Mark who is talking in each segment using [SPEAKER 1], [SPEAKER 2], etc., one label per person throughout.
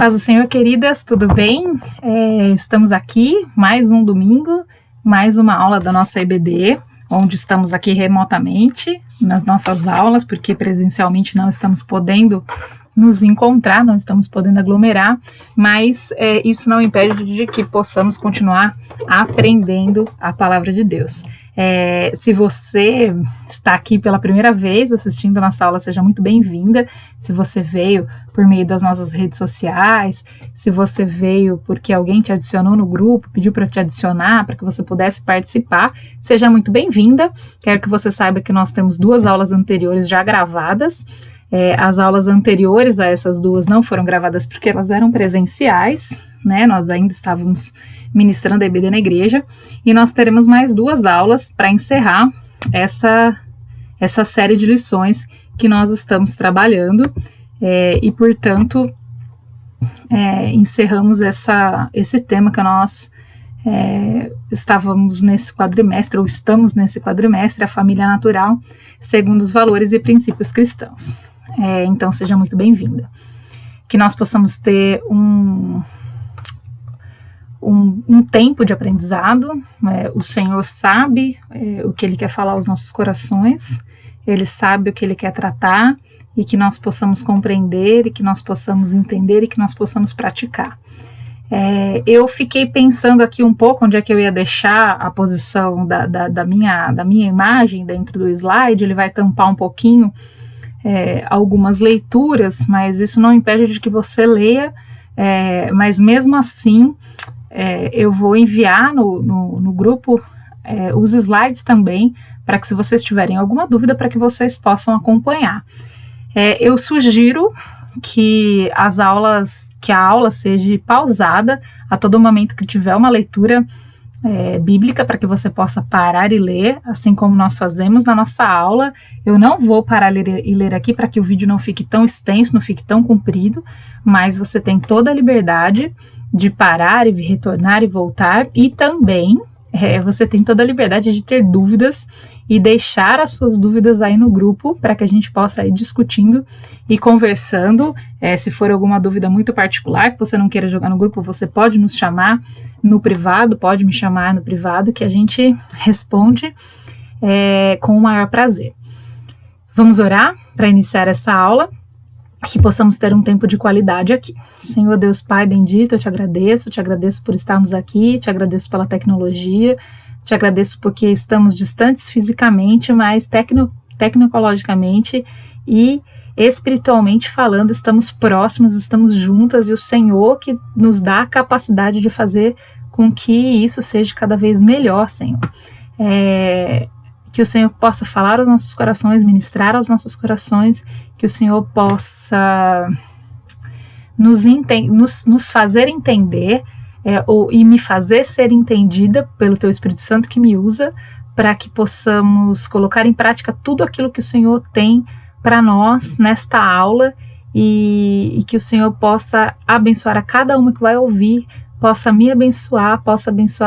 [SPEAKER 1] Paz do Senhor, queridas, tudo bem? Estamos aqui, mais um domingo, mais uma aula da nossa EBD, onde estamos aqui remotamente nas nossas aulas, porque presencialmente não estamos podendo nos encontrar, não estamos podendo aglomerar, mas isso não impede de que possamos continuar aprendendo a palavra de Deus. Se você está aqui pela primeira vez assistindo a nossa aula, seja muito bem-vinda. Se você veio por meio das nossas redes sociais, se você veio porque alguém te adicionou no grupo, pediu para te adicionar, para que você pudesse participar, seja muito bem-vinda. Quero que você saiba que nós temos 2 aulas anteriores já gravadas. As aulas anteriores a essas 2 não foram gravadas porque elas eram presenciais, né? Nós ainda estávamos ministrando a EBD na igreja, e nós teremos mais 2 aulas para encerrar essa série de lições que nós estamos trabalhando, e portanto encerramos esse tema que nós estávamos nesse quadrimestre, ou estamos nesse quadrimestre, a família natural, segundo os valores e princípios cristãos. Então seja muito bem-vinda. Que nós possamos ter um tempo de aprendizado. O Senhor sabe o que Ele quer falar aos nossos corações, Ele sabe o que Ele quer tratar, e que nós possamos compreender, e que nós possamos entender, e que nós possamos praticar. Eu fiquei pensando aqui um pouco onde é que eu ia deixar a posição da minha imagem dentro do slide. Ele vai tampar um pouquinho algumas leituras, mas isso não impede de que você leia, mas mesmo assim eu vou enviar no grupo os slides também, para que, se vocês tiverem alguma dúvida, para que vocês possam acompanhar. Eu sugiro que a aula seja pausada a todo momento que tiver uma leitura bíblica, para que você possa parar e ler, assim como nós fazemos na nossa aula. Eu não vou parar e ler aqui para que o vídeo não fique tão extenso, não fique tão comprido, mas você tem toda a liberdade de parar e retornar e voltar, e também você tem toda a liberdade de ter dúvidas e deixar as suas dúvidas aí no grupo, para que a gente possa ir discutindo e conversando. Se for alguma dúvida muito particular que você não queira jogar no grupo, você pode nos chamar no privado, pode me chamar no privado, que a gente responde com o maior prazer. Vamos orar para iniciar essa aula, que possamos ter um tempo de qualidade aqui. Senhor Deus Pai bendito, eu te agradeço por estarmos aqui, te agradeço pela tecnologia, te agradeço porque estamos distantes fisicamente, mas tecnologicamente e espiritualmente falando, estamos próximos, estamos juntas, e o Senhor que nos dá a capacidade de fazer com que isso seja cada vez melhor, Senhor. Que o Senhor possa falar aos nossos corações, ministrar aos nossos corações, que o Senhor possa nos fazer entender, e me fazer ser entendida pelo Teu Espírito Santo que me usa, para que possamos colocar em prática tudo aquilo que o Senhor tem para nós nesta aula, e que o Senhor possa abençoar a cada uma que vai ouvir, possa me abençoar,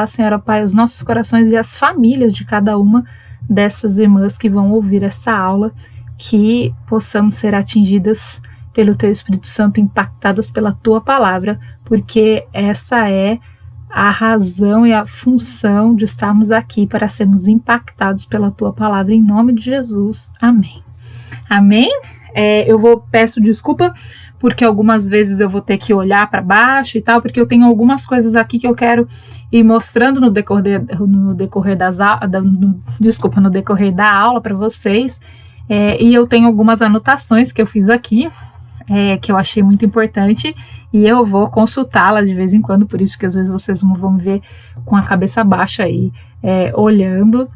[SPEAKER 1] Senhora Pai, os nossos corações e as famílias de cada uma dessas irmãs que vão ouvir essa aula, que possamos ser atingidas pelo Teu Espírito Santo, impactadas pela Tua Palavra, porque essa é a razão e a função de estarmos aqui, para sermos impactados pela Tua Palavra, em nome de Jesus. Amém. Amém? Peço desculpa, porque algumas vezes eu vou ter que olhar para baixo e tal, porque eu tenho algumas coisas aqui que eu quero ir mostrando no decorrer da aula para vocês, e eu tenho algumas anotações que eu fiz aqui, que eu achei muito importante, e eu vou consultá-las de vez em quando, por isso que às vezes vocês vão me ver com a cabeça baixa aí, olhando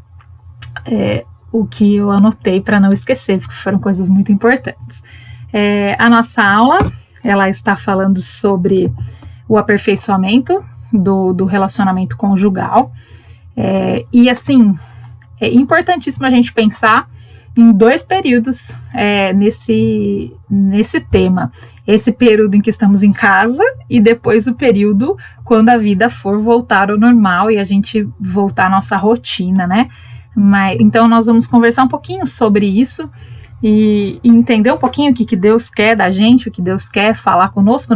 [SPEAKER 1] o que eu anotei, para não esquecer, porque foram coisas muito importantes. A nossa aula, ela está falando sobre o aperfeiçoamento do relacionamento conjugal, e assim, é importantíssimo a gente pensar em 2 períodos nesse tema. Esse período em que estamos em casa, e depois o período quando a vida for voltar ao normal e a gente voltar à nossa rotina, né? Então nós vamos conversar um pouquinho sobre isso, e entender um pouquinho o que Deus quer da gente, o que Deus quer falar conosco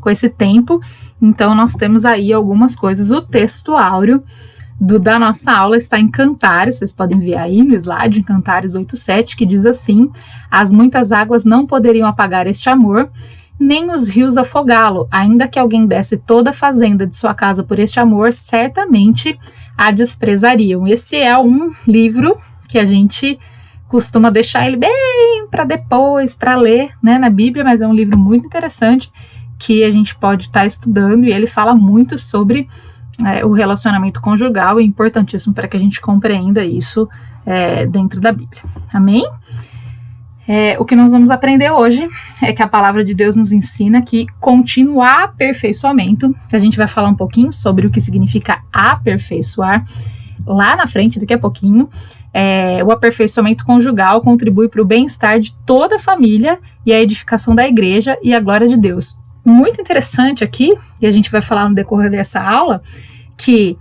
[SPEAKER 1] com esse tempo, então nós temos aí algumas coisas. O texto áureo da nossa aula está em Cantares, vocês podem ver aí no slide, em Cantares 8:7, que diz assim: as muitas águas não poderiam apagar este amor, nem os rios afogá-lo, ainda que alguém desse toda a fazenda de sua casa por este amor, certamente a desprezariam. Esse é um livro que a gente costuma deixar ele bem para depois, para ler, né, na Bíblia, mas é um livro muito interessante que a gente pode estar estudando, e ele fala muito sobre o relacionamento conjugal, é importantíssimo para que a gente compreenda isso dentro da Bíblia. Amém? O que nós vamos aprender hoje é que a palavra de Deus nos ensina que contínuo aperfeiçoamento, que a gente vai falar um pouquinho sobre o que significa aperfeiçoar lá na frente, daqui a pouquinho. O aperfeiçoamento conjugal contribui para o bem-estar de toda a família e a edificação da igreja e a glória de Deus. Muito interessante aqui, e a gente vai falar no decorrer dessa aula, que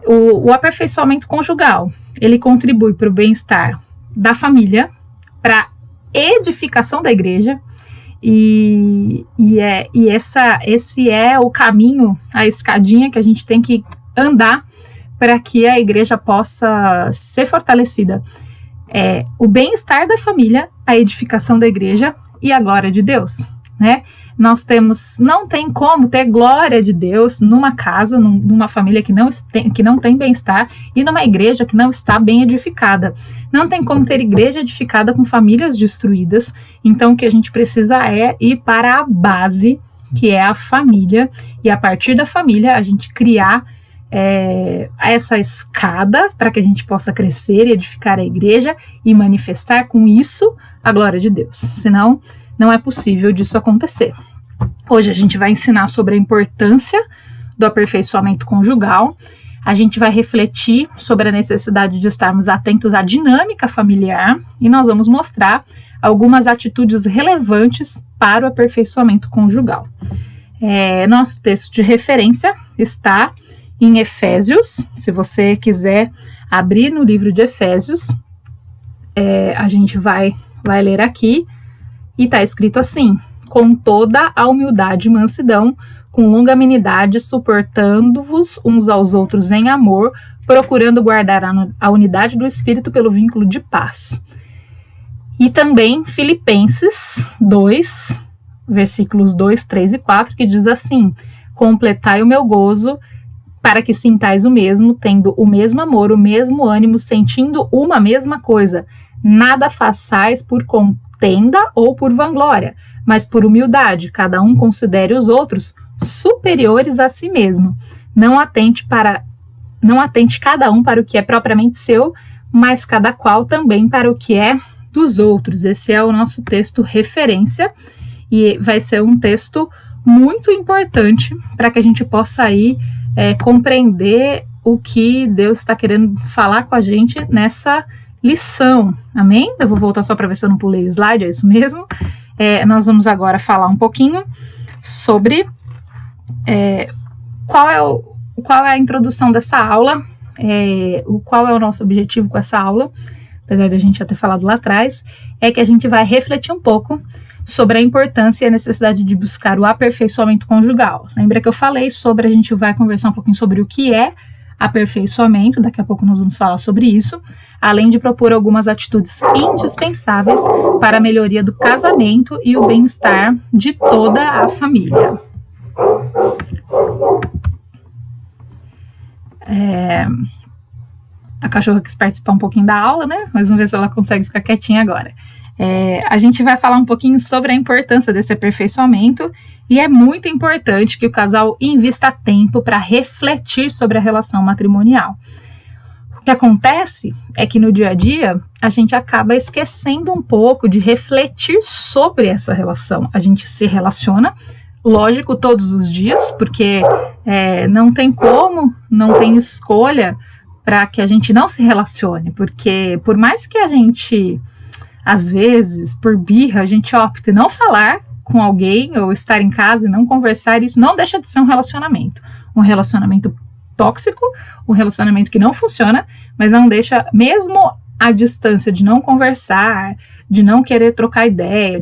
[SPEAKER 1] o aperfeiçoamento conjugal, ele contribui para o bem-estar da família, para a edificação da igreja, esse é o caminho, a escadinha que a gente tem que andar para que a igreja possa ser fortalecida. O bem-estar da família, a edificação da igreja e a glória de Deus, né? Não tem como ter glória de Deus numa casa, numa família que não tem bem-estar, e numa igreja que não está bem edificada. Não tem como ter igreja edificada com famílias destruídas. Então o que a gente precisa é ir para a base, que é a família, e a partir da família a gente criar essa escada para que a gente possa crescer e edificar a igreja e manifestar com isso a glória de Deus. Senão, não é possível disso acontecer. Hoje a gente vai ensinar sobre a importância do aperfeiçoamento conjugal. A gente vai refletir sobre a necessidade de estarmos atentos à dinâmica familiar e nós vamos mostrar algumas atitudes relevantes para o aperfeiçoamento conjugal. Nosso texto de referência está em Efésios. Se você quiser abrir no livro de Efésios, a gente vai ler aqui. E está escrito assim: com toda a humildade e mansidão, com longanimidade, suportando-vos uns aos outros em amor, procurando guardar a unidade do Espírito pelo vínculo de paz. E também Filipenses 2, versículos 2, 3 e 4, que diz assim: completai o meu gozo, para que sintais o mesmo, tendo o mesmo amor, o mesmo ânimo, sentindo uma mesma coisa. Nada façais por contenda ou por vanglória, mas por humildade, cada um considere os outros superiores a si mesmo. Não atente cada um para o que é propriamente seu, mas cada qual também para o que é dos outros. Esse é o nosso texto referência e vai ser um texto muito importante para que a gente possa aí compreender o que Deus está querendo falar com a gente nessa lição, amém? Eu vou voltar só para ver se eu não pulei o slide, é isso mesmo. Nós vamos agora falar um pouquinho sobre qual é a introdução dessa aula, qual é o nosso objetivo com essa aula, apesar de a gente já ter falado lá atrás, é que a gente vai refletir um pouco sobre a importância e a necessidade de buscar o aperfeiçoamento conjugal. Lembra que eu falei sobre, a gente vai conversar um pouquinho sobre o que é aperfeiçoamento, daqui a pouco nós vamos falar sobre isso, além de propor algumas atitudes indispensáveis para a melhoria do casamento e o bem-estar de toda a família. A cachorra quis participar um pouquinho da aula, né? Mas vamos ver se ela consegue ficar quietinha agora. A gente vai falar um pouquinho sobre a importância desse aperfeiçoamento e é muito importante que o casal invista tempo para refletir sobre a relação matrimonial. O que acontece é que no dia a dia a gente acaba esquecendo um pouco de refletir sobre essa relação. A gente se relaciona, lógico, todos os dias, porque não tem como, não tem escolha para que a gente não se relacione, porque por mais que a gente, às vezes, por birra, a gente opta em não falar com alguém ou estar em casa e não conversar, isso não deixa de ser um relacionamento tóxico, um relacionamento que não funciona, mas não deixa, mesmo a distância, de não conversar, de não querer trocar ideia,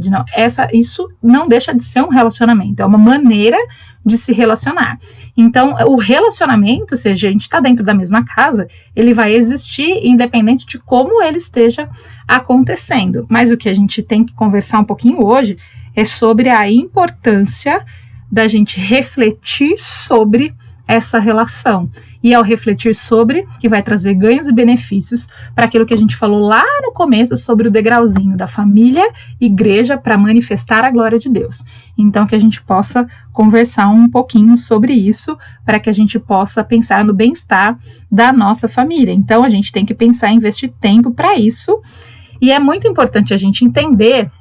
[SPEAKER 1] isso não deixa de ser um relacionamento, é uma maneira de se relacionar. Então, o relacionamento, se a gente está dentro da mesma casa, ele vai existir independente de como ele esteja acontecendo. Mas o que a gente tem que conversar um pouquinho hoje é sobre a importância da gente refletir sobre essa relação. E ao refletir sobre, que vai trazer ganhos e benefícios para aquilo que a gente falou lá no começo sobre o degrauzinho da família, igreja, para manifestar a glória de Deus. Então, que a gente possa conversar um pouquinho sobre isso, para que a gente possa pensar no bem-estar da nossa família. Então, a gente tem que pensar em investir tempo para isso. E é muito importante a gente entender,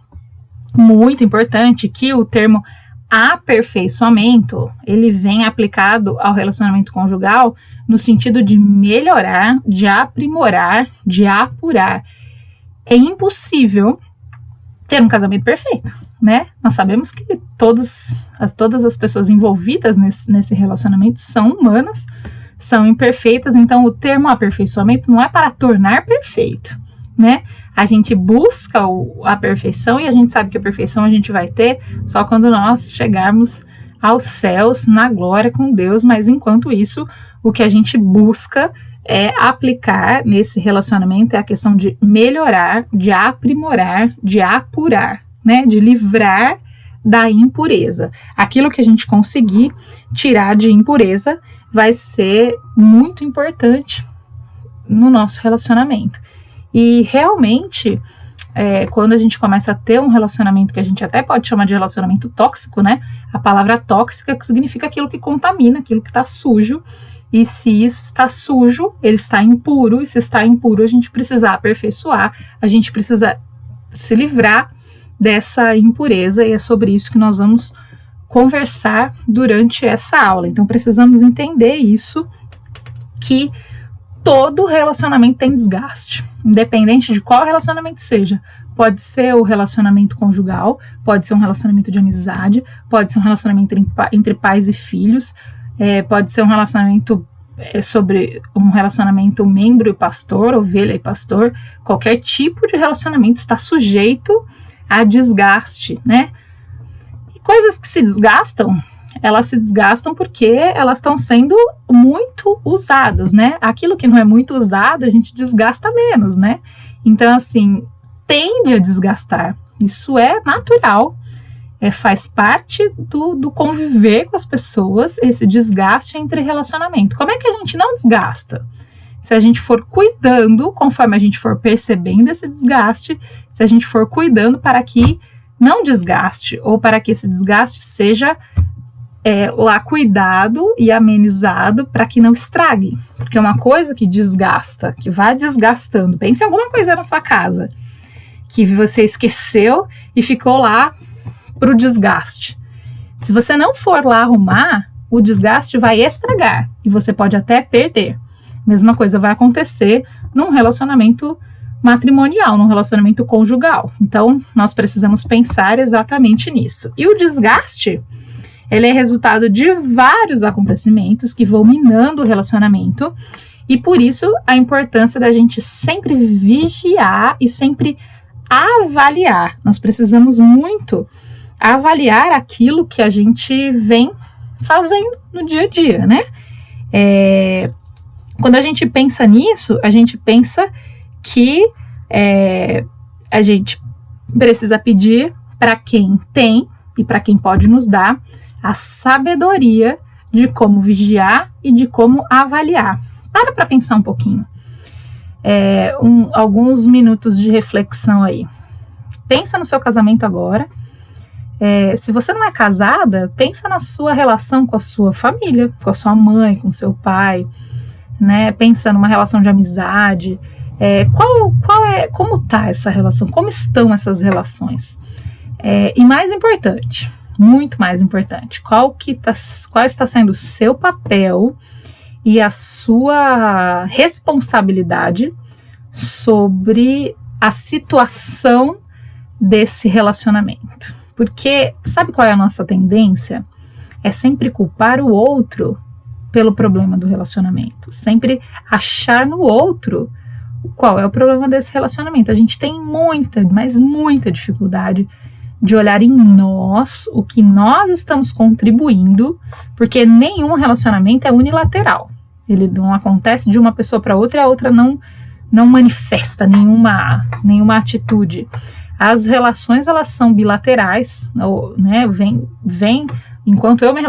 [SPEAKER 1] muito importante, que o termo aperfeiçoamento, ele vem aplicado ao relacionamento conjugal no sentido de melhorar, de aprimorar, de apurar. É impossível ter um casamento perfeito, né? Nós sabemos que todas as pessoas envolvidas nesse relacionamento são humanas, são imperfeitas, então o termo aperfeiçoamento não é para tornar perfeito, né? A gente busca a perfeição e a gente sabe que a perfeição a gente vai ter só quando nós chegarmos aos céus, na glória com Deus, mas enquanto isso, o que a gente busca é aplicar nesse relacionamento é a questão de melhorar, de aprimorar, de apurar, né? De livrar da impureza. Aquilo que a gente conseguir tirar de impureza vai ser muito importante no nosso relacionamento. E realmente, quando a gente começa a ter um relacionamento que a gente até pode chamar de relacionamento tóxico, né? A palavra tóxica que significa aquilo que contamina, aquilo que está sujo. E se isso está sujo, ele está impuro. E se está impuro, a gente precisa aperfeiçoar, a gente precisa se livrar dessa impureza. E é sobre isso que nós vamos conversar durante essa aula. Então, precisamos entender isso, que todo relacionamento tem desgaste, independente de qual relacionamento seja. Pode ser o relacionamento conjugal, pode ser um relacionamento de amizade, pode ser um relacionamento entre pais e filhos, pode ser um relacionamento sobre um relacionamento membro e pastor, ovelha e pastor. Qualquer tipo de relacionamento está sujeito a desgaste, né? E coisas que se desgastam, elas se desgastam porque elas estão sendo muito usadas, né? Aquilo que não é muito usado, a gente desgasta menos, né? Então, assim, tende a desgastar. Isso é natural, faz parte do conviver com as pessoas, esse desgaste entre relacionamento. Como é que a gente não desgasta? Se a gente for cuidando, conforme a gente for percebendo esse desgaste, se a gente for cuidando para que não desgaste, ou para que esse desgaste seja lá cuidado e amenizado para que não estrague, porque é uma coisa que desgasta, que vai desgastando. Pense em alguma coisa na sua casa que você esqueceu e ficou lá para o desgaste. Se você não for lá arrumar, o desgaste vai estragar e você pode até perder. Mesma coisa vai acontecer num relacionamento matrimonial, num relacionamento conjugal. Então, nós precisamos pensar exatamente nisso. E o desgaste, ele é resultado de vários acontecimentos que vão minando o relacionamento, e por isso a importância da gente sempre vigiar e sempre avaliar. Nós precisamos muito avaliar aquilo que a gente vem fazendo no dia a dia, né? Quando a gente pensa nisso, a gente pensa que a gente precisa pedir para quem tem e para quem pode nos dar a sabedoria de como vigiar e de como avaliar. Para pensar um pouquinho. Alguns minutos de reflexão aí. Pensa no seu casamento agora. Se você não é casada, pensa na sua relação com a sua família, com a sua mãe, com o seu pai, né? Pensa numa relação de amizade. Como está essa relação? Como estão essas relações? E mais importante, muito mais importante, qual está sendo o seu papel e a sua responsabilidade sobre a situação desse relacionamento. Porque sabe qual é a nossa tendência? É sempre culpar o outro pelo problema do relacionamento, sempre achar no outro qual é o problema desse relacionamento. A gente tem muita, mas muita dificuldade de olhar em nós o que nós estamos contribuindo, porque nenhum relacionamento é unilateral. Ele não acontece de uma pessoa para outra e a outra não manifesta nenhuma atitude. As relações, elas são bilaterais, né? Vem enquanto eu me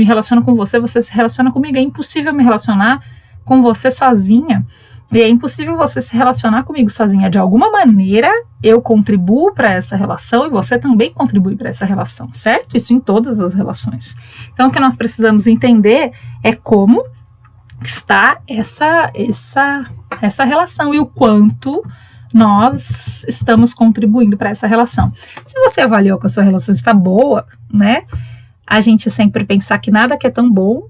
[SPEAKER 1] relaciono com você, você se relaciona comigo. É impossível me relacionar com você sozinha. E é impossível você se relacionar comigo sozinha. De alguma maneira, eu contribuo para essa relação e você também contribui para essa relação, certo? Isso em todas as relações. Então, o que nós precisamos entender é como está essa relação e o quanto nós estamos contribuindo para essa relação. Se você avaliou que a sua relação está boa, né? A gente sempre pensar que nada que é tão bom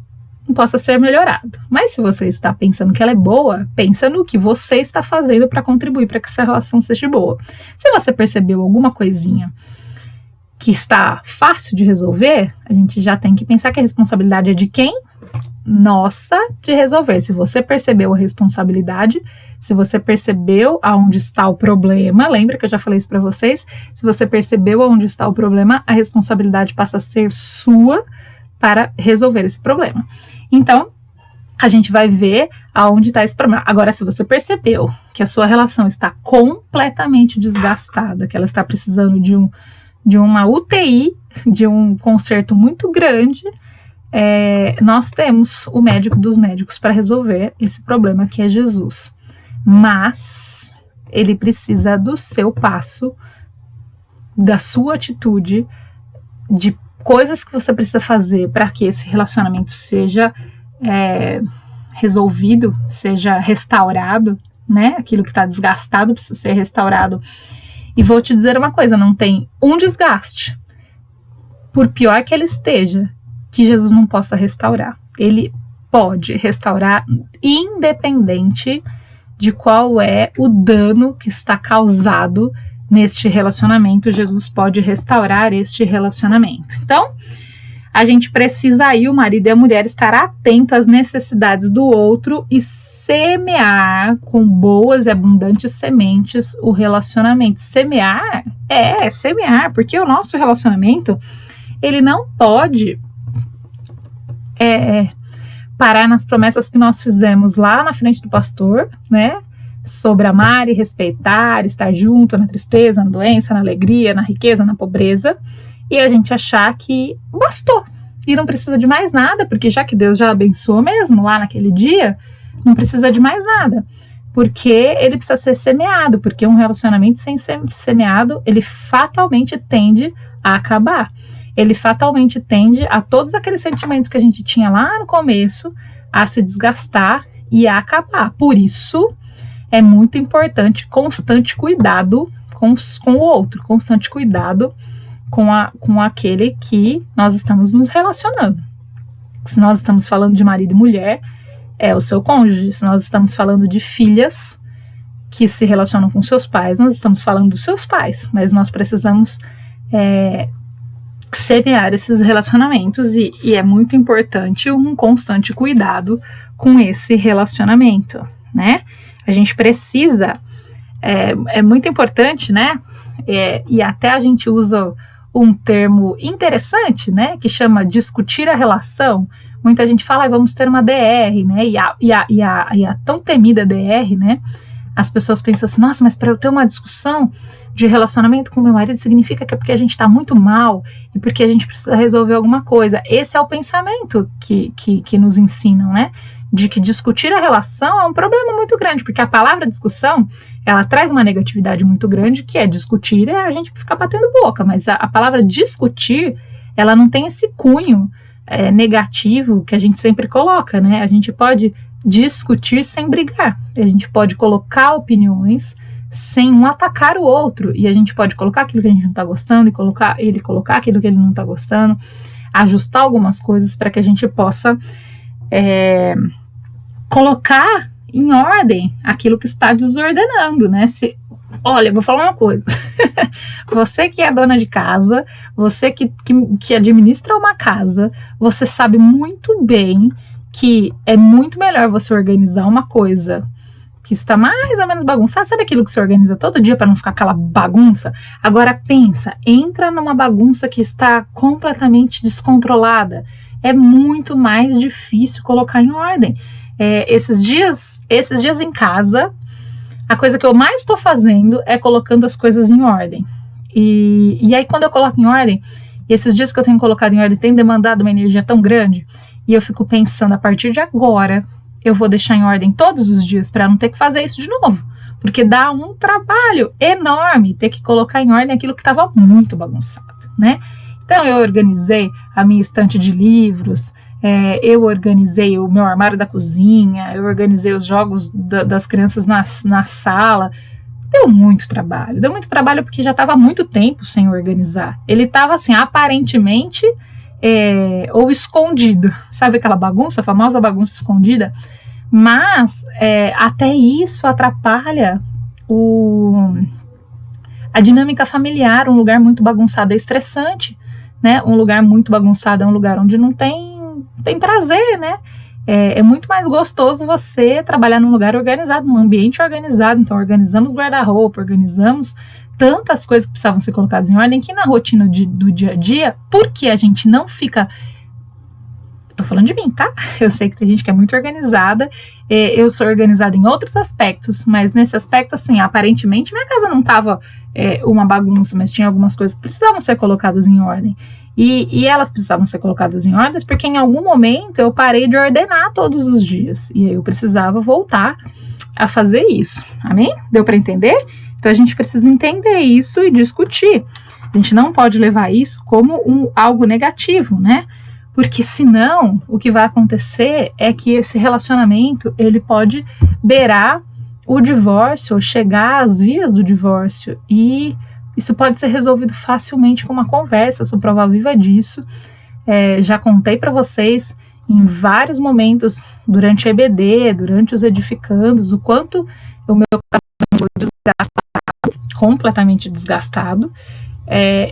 [SPEAKER 1] não possa ser melhorado. Mas se você está pensando que ela é boa, pensa no que você está fazendo para contribuir para que essa relação seja boa. Se você percebeu alguma coisinha que está fácil de resolver, a gente já tem que pensar que a responsabilidade é de quem? Nossa, de resolver. Se você percebeu a responsabilidade, se você percebeu aonde está o problema, lembra que eu já falei isso para vocês? Se você percebeu aonde está o problema, a responsabilidade passa a ser sua para resolver esse problema. Então, a gente vai ver aonde está esse problema. Agora, se você percebeu que a sua relação está completamente desgastada, que ela está precisando de uma UTI, de um conserto muito grande, nós temos o médico dos médicos para resolver esse problema, que é Jesus. Mas ele precisa do seu passo, da sua atitude, de coisas que você precisa fazer para que esse relacionamento seja resolvido, seja restaurado, né? Aquilo que está desgastado precisa ser restaurado. E vou te dizer uma coisa, não tem um desgaste, por pior que ele esteja, que Jesus não possa restaurar. Ele pode restaurar independente de qual é o dano que está causado neste relacionamento. Jesus pode restaurar este relacionamento. Então, a gente precisa aí, o marido e a mulher, estar atento às necessidades do outro e semear com boas e abundantes sementes o relacionamento. Semear, porque o nosso relacionamento, ele não pode parar nas promessas que nós fizemos lá na frente do pastor, né? Sobre amar e respeitar, estar junto na tristeza, na doença, na alegria, na riqueza, na pobreza, e a gente achar que bastou e não precisa de mais nada, porque já que Deus já abençoou mesmo lá naquele dia, não precisa de mais nada, porque ele precisa ser semeado, porque um relacionamento sem ser semeado, ele fatalmente tende a acabar. Ele fatalmente tende a todos aqueles sentimentos que a gente tinha lá no começo a se desgastar e a acabar. Por isso, é muito importante constante cuidado com o outro, constante cuidado com aquele que nós estamos nos relacionando. Se nós estamos falando de marido e mulher, é o seu cônjuge. Se nós estamos falando de filhas que se relacionam com seus pais, nós estamos falando dos seus pais, mas nós precisamos semear esses relacionamentos e é muito importante um constante cuidado com esse relacionamento, né? A gente precisa, é muito importante, né? E até a gente usa um termo interessante, né? Que chama discutir a relação. Muita gente fala, vamos ter uma DR, né? E a tão temida DR, né? As pessoas pensam assim, nossa, mas para eu ter uma discussão de relacionamento com meu marido significa que é porque a gente está muito mal e porque a gente precisa resolver alguma coisa. Esse é o pensamento que nos ensinam, né? De que discutir a relação é um problema muito grande, porque a palavra discussão, ela traz uma negatividade muito grande, que é discutir, a gente ficar batendo boca, mas a palavra discutir, ela não tem esse cunho negativo que a gente sempre coloca, né? A gente pode discutir sem brigar, a gente pode colocar opiniões sem um atacar o outro, e a gente pode colocar aquilo que a gente não está gostando e colocar aquilo que ele não está gostando, ajustar algumas coisas para que a gente possa colocar em ordem aquilo que está desordenando, né? Olha, vou falar uma coisa. Você que é dona de casa, você que administra uma casa, você sabe muito bem que é muito melhor você organizar uma coisa que está mais ou menos bagunçado, sabe aquilo que você organiza todo dia para não ficar aquela bagunça? Agora pensa, entra numa bagunça que está completamente descontrolada. É muito mais difícil colocar em ordem. Esses dias em casa, a coisa que eu mais estou fazendo é colocando as coisas em ordem. E aí quando eu coloco em ordem, esses dias que eu tenho colocado em ordem tem demandado uma energia tão grande, e eu fico pensando, a partir de agora, eu vou deixar em ordem todos os dias para não ter que fazer isso de novo, porque dá um trabalho enorme ter que colocar em ordem aquilo que estava muito bagunçado, né? Então eu organizei a minha estante de livros, eu organizei o meu armário da cozinha, eu organizei os jogos das crianças na sala. Deu muito trabalho porque já estava há muito tempo sem organizar. Ele estava assim, aparentemente, ou escondido, sabe aquela bagunça, a famosa bagunça escondida? Mas até isso atrapalha a dinâmica familiar. Um lugar muito bagunçado é estressante, né? Um lugar muito bagunçado é um lugar onde não tem prazer, né? É muito mais gostoso você trabalhar num lugar organizado, num ambiente organizado. Então organizamos guarda-roupa, organizamos tantas coisas que precisavam ser colocadas em ordem, que na rotina do dia a dia, porque a gente não fica... Tô falando de mim, tá? Eu sei que tem gente que é muito organizada, eu sou organizada em outros aspectos, mas nesse aspecto, assim, aparentemente minha casa não tava uma bagunça, mas tinha algumas coisas que precisavam ser colocadas em ordem. E elas precisavam ser colocadas em ordem porque em algum momento eu parei de ordenar todos os dias, e aí eu precisava voltar a fazer isso. Amém? Deu para entender? Então a gente precisa entender isso e discutir. A gente não pode levar isso como algo negativo, né? Porque senão o que vai acontecer é que esse relacionamento ele pode beirar o divórcio ou chegar às vias do divórcio, e isso pode ser resolvido facilmente com uma conversa. Sou prova viva disso. Já contei para vocês em vários momentos durante a EBD, durante os edificandos, o quanto o meu coração foi desgastado, completamente desgastado,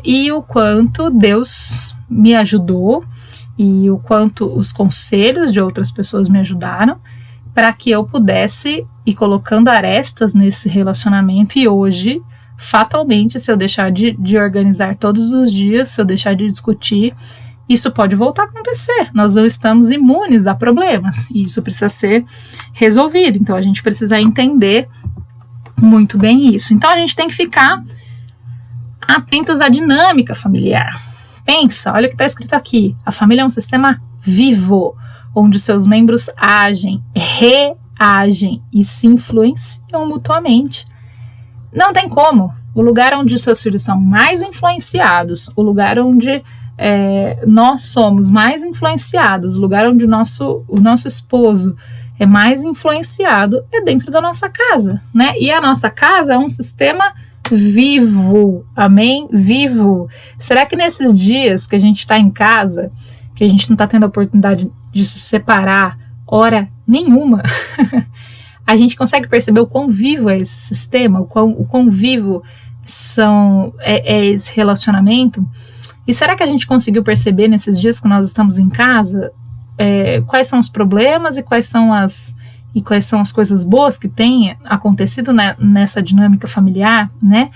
[SPEAKER 1] e o quanto Deus me ajudou e o quanto os conselhos de outras pessoas me ajudaram para que eu pudesse ir colocando arestas nesse relacionamento. E hoje, fatalmente, se eu deixar de organizar todos os dias, se eu deixar de discutir, isso pode voltar a acontecer. Nós não estamos imunes a problemas, e isso precisa ser resolvido. Então a gente precisa entender muito bem isso. Então a gente tem que ficar atentos à dinâmica familiar. Pensa, olha o que está escrito aqui. A família é um sistema vivo, onde seus membros agem, reagem e se influenciam mutuamente. Não tem como. O lugar onde os seus filhos são mais influenciados, o lugar onde nós somos mais influenciados, o lugar onde o nosso esposo é mais influenciado é dentro da nossa casa, né? E a nossa casa é um sistema vivo, amém? Vivo. Será que nesses dias que a gente está em casa, que a gente não está tendo a oportunidade de se separar hora nenhuma, a gente consegue perceber o quão vivo é esse sistema, o quão vivo é esse relacionamento? E será que a gente conseguiu perceber nesses dias que nós estamos em casa quais são os problemas e quais são as coisas boas que têm acontecido nessa dinâmica familiar, né?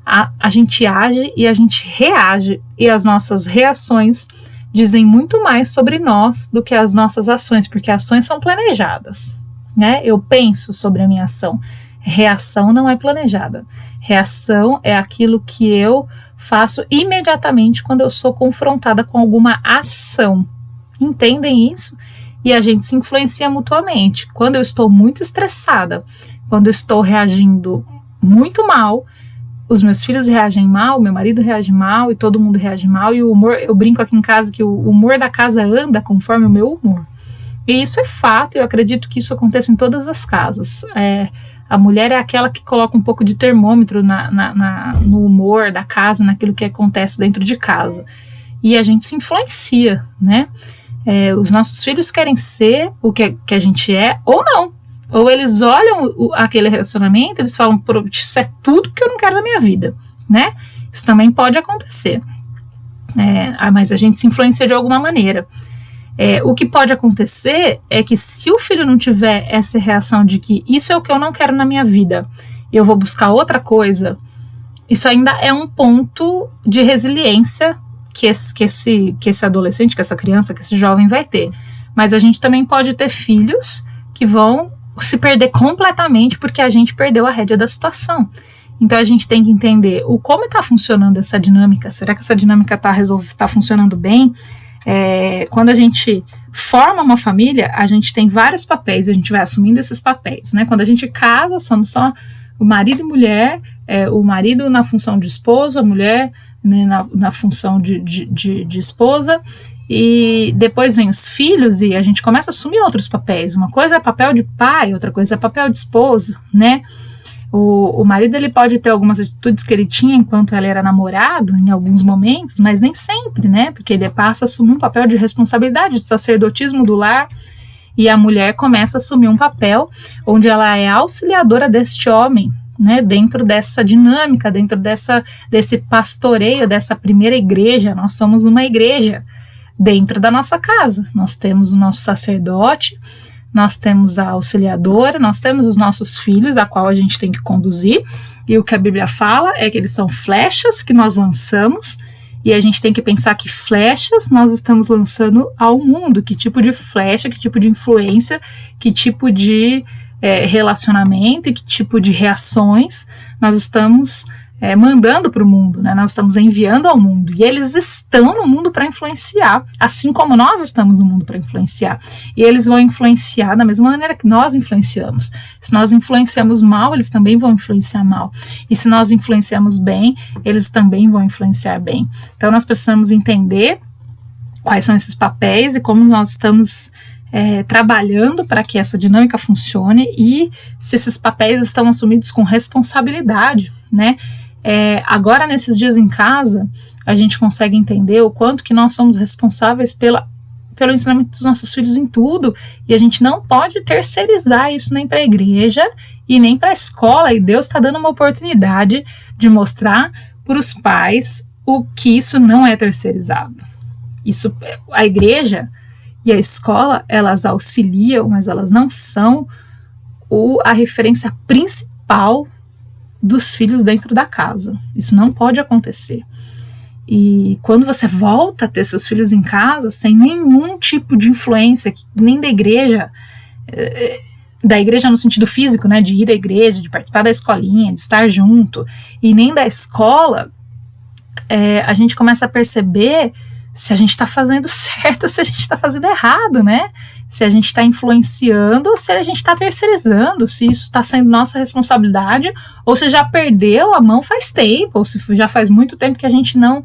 [SPEAKER 1] A gente age e a gente reage, e as nossas reações dizem muito mais sobre nós do que as nossas ações, porque ações são planejadas, né? Eu penso sobre a minha ação. Reação não é planejada. Reação é aquilo que eu faço imediatamente quando eu sou confrontada com alguma ação. Entendem isso? E a gente se influencia mutuamente. Quando eu estou muito estressada, quando eu estou reagindo muito mal, os meus filhos reagem mal, meu marido reage mal e todo mundo reage mal, e o humor, eu brinco aqui em casa que o humor da casa anda conforme o meu humor. E isso é fato, eu acredito que isso acontece em todas as casas. A mulher é aquela que coloca um pouco de termômetro no humor da casa, naquilo que acontece dentro de casa. E a gente se influencia, né? Os nossos filhos querem ser o que a gente é ou não. Ou eles olham aquele relacionamento, eles falam, isso é tudo que eu não quero na minha vida, né? Isso também pode acontecer. Mas a gente se influencia de alguma maneira. O que pode acontecer é que se o filho não tiver essa reação de que isso é o que eu não quero na minha vida, eu vou buscar outra coisa, isso ainda é um ponto de resiliência que esse adolescente, que essa criança, que esse jovem vai ter. Mas a gente também pode ter filhos que vão se perder completamente porque a gente perdeu a rédea da situação. Então a gente tem que entender como está funcionando essa dinâmica. Será que essa dinâmica está funcionando bem? Quando a gente forma uma família, a gente tem vários papéis, a gente vai assumindo esses papéis, né? Quando a gente casa, somos só o marido e mulher, o marido na função de esposo, a mulher, né, na função de esposa, e depois vem os filhos e a gente começa a assumir outros papéis. Uma coisa é papel de pai, outra coisa é papel de esposo, né? O marido, ele pode ter algumas atitudes que ele tinha enquanto ele era namorado, em alguns momentos, mas nem sempre, né? Porque ele passa a assumir um papel de responsabilidade, de sacerdotismo do lar, e a mulher começa a assumir um papel onde ela é auxiliadora deste homem, né? Dentro dessa dinâmica, dentro desse pastoreio, dessa primeira igreja. Nós somos uma igreja dentro da nossa casa. Nós temos o nosso sacerdote, nós temos a auxiliadora, nós temos os nossos filhos, a qual a gente tem que conduzir, e o que a Bíblia fala é que eles são flechas que nós lançamos, e a gente tem que pensar que flechas nós estamos lançando ao mundo, que tipo de flecha, que tipo de influência, que tipo de relacionamento e que tipo de reações nós estamos mandando para o mundo, né? Nós estamos enviando ao mundo, e eles estão no mundo para influenciar, assim como nós estamos no mundo para influenciar, e eles vão influenciar da mesma maneira que nós influenciamos. Se nós influenciamos mal, eles também vão influenciar mal, e se nós influenciamos bem, eles também vão influenciar bem. Então nós precisamos entender quais são esses papéis e como nós estamos trabalhando para que essa dinâmica funcione, e se esses papéis estão assumidos com responsabilidade, né? Agora, nesses dias em casa, a gente consegue entender o quanto que nós somos responsáveis pelo ensinamento dos nossos filhos em tudo, e a gente não pode terceirizar isso nem para a igreja e nem para a escola, e Deus está dando uma oportunidade de mostrar para os pais o que isso não é terceirizado. Isso, a igreja e a escola, elas auxiliam, mas elas não são a referência principal dos filhos dentro da casa. Isso não pode acontecer. E quando você volta a ter seus filhos em casa sem nenhum tipo de influência, nem da igreja no sentido físico, né, de ir à igreja, de participar da escolinha, de estar junto, e nem da escola, a gente começa a perceber se a gente está fazendo certo ou se a gente está fazendo errado, né? Se a gente está influenciando ou se a gente está terceirizando, se isso está sendo nossa responsabilidade, ou se já perdeu a mão faz tempo, ou se já faz muito tempo que a gente não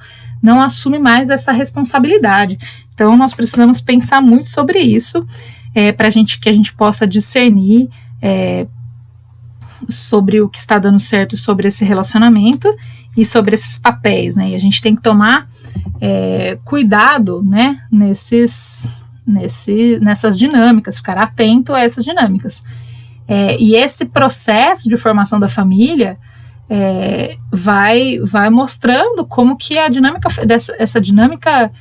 [SPEAKER 1] assume mais essa responsabilidade. Então nós precisamos pensar muito sobre isso, para que a gente possa discernir sobre o que está dando certo, sobre esse relacionamento e sobre esses papéis, né? E a gente tem que tomar cuidado, né, nessas dinâmicas, ficar atento a essas dinâmicas. E esse processo de formação da família vai mostrando como que a dinâmica essa dinâmica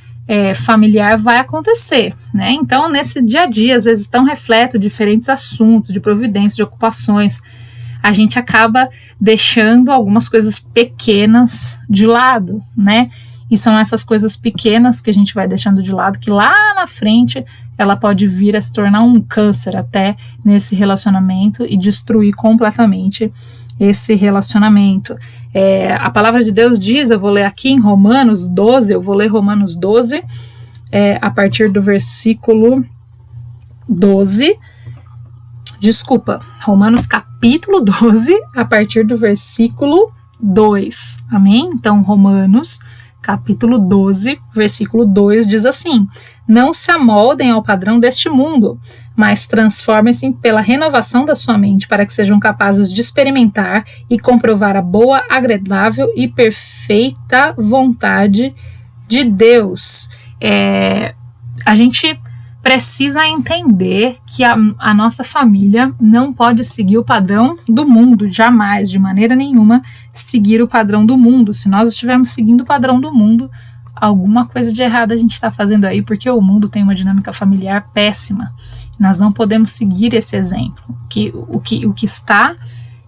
[SPEAKER 1] familiar vai acontecer, né? Então, nesse dia a dia, às vezes tão repleto de diferentes assuntos, de providências, de ocupações, a gente acaba deixando algumas coisas pequenas de lado, né? E são essas coisas pequenas que a gente vai deixando de lado, que lá na frente ela pode vir a se tornar um câncer até nesse relacionamento e destruir completamente esse relacionamento. A palavra de Deus diz, eu vou ler aqui em Romanos 12, a partir do versículo 12, Romanos capítulo 12, a partir do versículo 2, amém? Então, Romanos capítulo 12, versículo 2 diz assim: não se amoldem ao padrão deste mundo, mas transformem-se pela renovação da sua mente, para que sejam capazes de experimentar e comprovar a boa, agradável e perfeita vontade de Deus. A gente precisa entender que a nossa família não pode seguir o padrão do mundo, jamais, de maneira nenhuma, seguir o padrão do mundo. Se nós estivermos seguindo o padrão do mundo, alguma coisa de errado a gente está fazendo aí, porque o mundo tem uma dinâmica familiar péssima. Nós não podemos seguir esse exemplo. O que está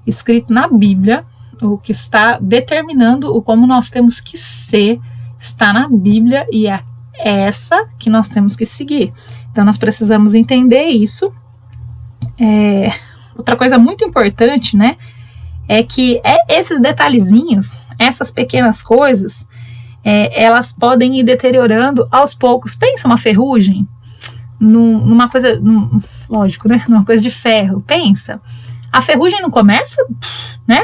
[SPEAKER 1] escrito na Bíblia, o que está determinando o como nós temos que ser, está na Bíblia e é essa que nós temos que seguir. Então nós precisamos entender isso. Outra coisa muito importante, né, é que esses detalhezinhos, essas pequenas coisas, elas podem ir deteriorando aos poucos. Pensa uma ferrugem, numa coisa, lógico, né, numa coisa de ferro. Pensa, a ferrugem não começa, né?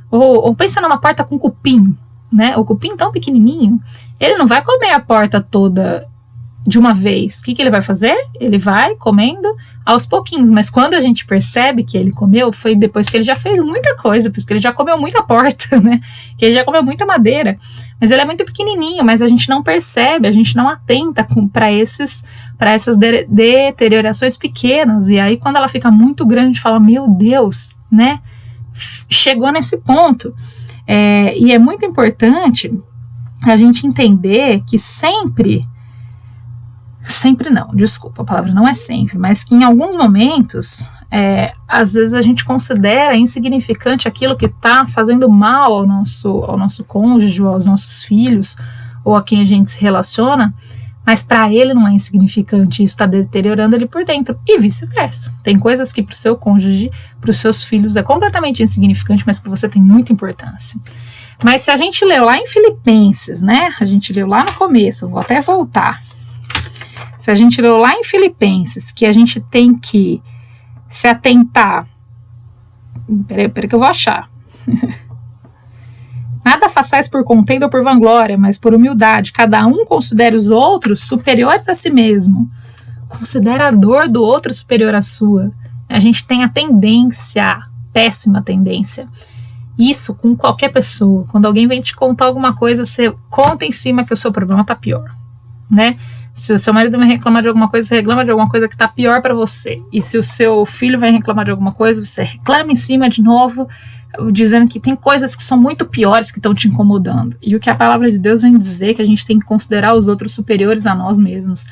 [SPEAKER 1] Ou pensa numa porta com cupim, né? O cupim tão pequenininho, ele não vai comer a porta toda de uma vez. O que ele vai fazer? Ele vai comendo aos pouquinhos, mas quando a gente percebe que ele comeu, foi depois que ele já fez muita coisa, depois que ele já comeu muita porta, né? Que ele já comeu muita madeira, mas ele é muito pequenininho, mas a gente não percebe, a gente não atenta para essas deteriorações pequenas, e aí quando ela fica muito grande, a gente fala, meu Deus, né? Chegou nesse ponto. E é muito importante a gente entender que sempre não, desculpa, a palavra não é sempre, mas que em alguns momentos, às vezes a gente considera insignificante aquilo que está fazendo mal ao nosso cônjuge, ou aos nossos filhos, ou a quem a gente se relaciona, mas para ele não é insignificante, isso está deteriorando ele por dentro, e vice-versa. Tem coisas que para o seu cônjuge, para os seus filhos é completamente insignificante, mas que você tem muita importância. Mas se a gente leu lá em Filipenses, né, a gente leu lá no começo, vou até voltar, se a gente leu lá em Filipenses que a gente tem que se atentar, peraí que eu vou achar, nada façais por contenda ou por vanglória, mas por humildade. Cada um considere os outros superiores a si mesmo. Considere a dor do outro superior à sua. A gente tem a tendência, péssima tendência. Isso com qualquer pessoa. Quando alguém vem te contar alguma coisa, você conta em cima que o seu problema está pior, né? Se o seu marido vem reclamar de alguma coisa, você reclama de alguma coisa que está pior para você. E se o seu filho vem reclamar de alguma coisa, você reclama em cima de novo, dizendo que tem coisas que são muito piores que estão te incomodando. E o que a palavra de Deus vem dizer, que a gente tem que considerar os outros superiores a nós mesmos.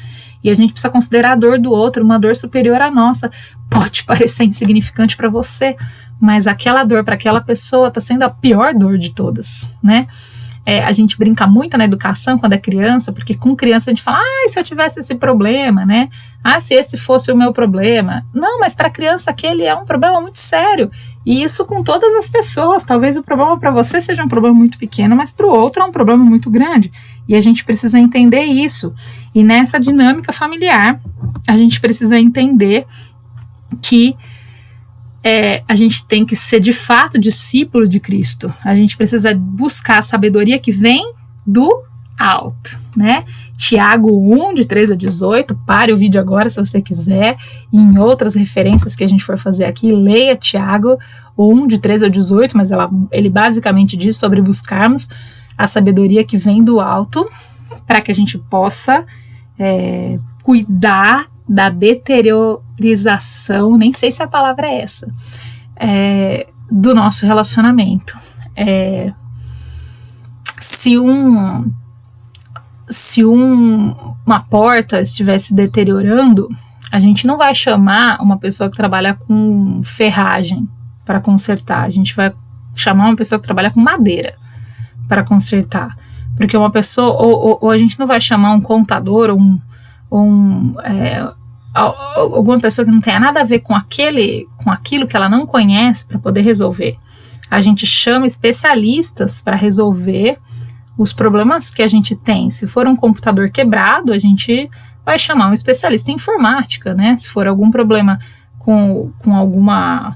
[SPEAKER 1] E a gente precisa considerar a dor do outro uma dor superior à nossa. Pode parecer insignificante para você, mas aquela dor para aquela pessoa está sendo a pior dor de todas, né? A gente brinca muito na educação quando é criança, porque com criança a gente fala, se eu tivesse esse problema, né? Se esse fosse o meu problema. Não, mas para a criança aquele é um problema muito sério. E isso com todas as pessoas. Talvez o problema para você seja um problema muito pequeno, mas para o outro é um problema muito grande. E a gente precisa entender isso. E nessa dinâmica familiar, a gente precisa entender que a gente tem que ser de fato discípulo de Cristo. A gente precisa buscar a sabedoria que vem do alto, né? Tiago 1, de 13 a 18, pare o vídeo agora se você quiser, e em outras referências que a gente for fazer aqui, leia Tiago 1, de 13 a 18, mas ele basicamente diz sobre buscarmos a sabedoria que vem do alto, para que a gente possa cuidar da deteriorização, nem sei se a palavra é essa, do nosso relacionamento. Se uma porta estivesse deteriorando, a gente não vai chamar uma pessoa que trabalha com ferragem para consertar, a gente vai chamar uma pessoa que trabalha com madeira para consertar, porque uma pessoa, ou a gente não vai chamar um contador ou alguma pessoa que não tenha nada a ver com aquilo que ela não conhece para poder resolver. A gente chama especialistas para resolver os problemas que a gente tem. Se for um computador quebrado, a gente vai chamar um especialista em informática, né? Se for algum problema com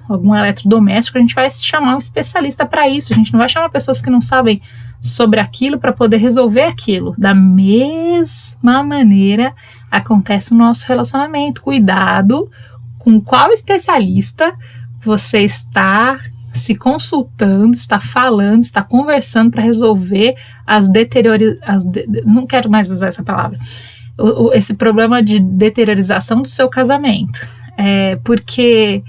[SPEAKER 1] algum eletrodoméstico, a gente vai chamar um especialista para isso. A gente não vai chamar pessoas que não sabem sobre aquilo para poder resolver aquilo. Da mesma maneira acontece o nosso relacionamento. Cuidado com qual especialista você está se consultando, está falando, está conversando para resolver não quero mais usar essa palavra, esse problema de deteriorização do seu casamento. Porque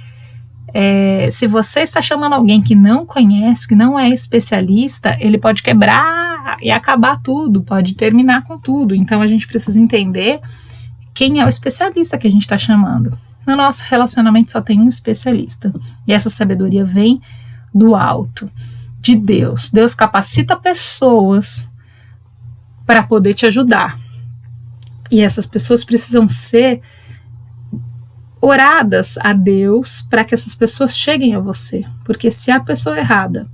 [SPEAKER 1] se você está chamando alguém que não conhece, que não é especialista, ele pode quebrar e acabar tudo, pode terminar com tudo. Então a gente precisa entender quem é o especialista que a gente está chamando. No nosso relacionamento só tem um especialista, e essa sabedoria vem do alto, de Deus. Deus capacita pessoas para poder te ajudar, e essas pessoas precisam ser oradas a Deus para que essas pessoas cheguem a você, porque se a pessoa errada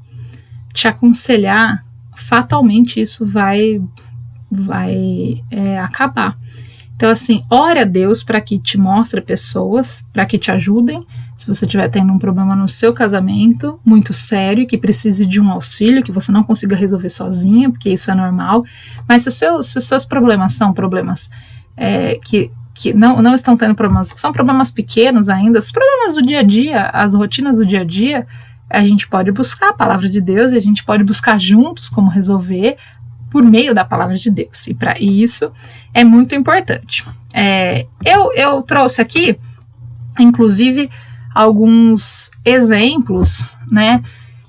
[SPEAKER 1] te aconselhar, fatalmente isso vai acabar. Então, assim, ore a Deus para que te mostre pessoas, para que te ajudem. Se você estiver tendo um problema no seu casamento, muito sério, que precise de um auxílio, que você não consiga resolver sozinha, porque isso é normal. Mas se os seus problemas são problemas que não estão tendo problemas, que são problemas pequenos ainda, os problemas do dia a dia, as rotinas do dia a dia, a gente pode buscar a palavra de Deus e a gente pode buscar juntos como resolver, por meio da palavra de Deus, e isso é muito importante. Eu trouxe aqui, inclusive, alguns exemplos, né,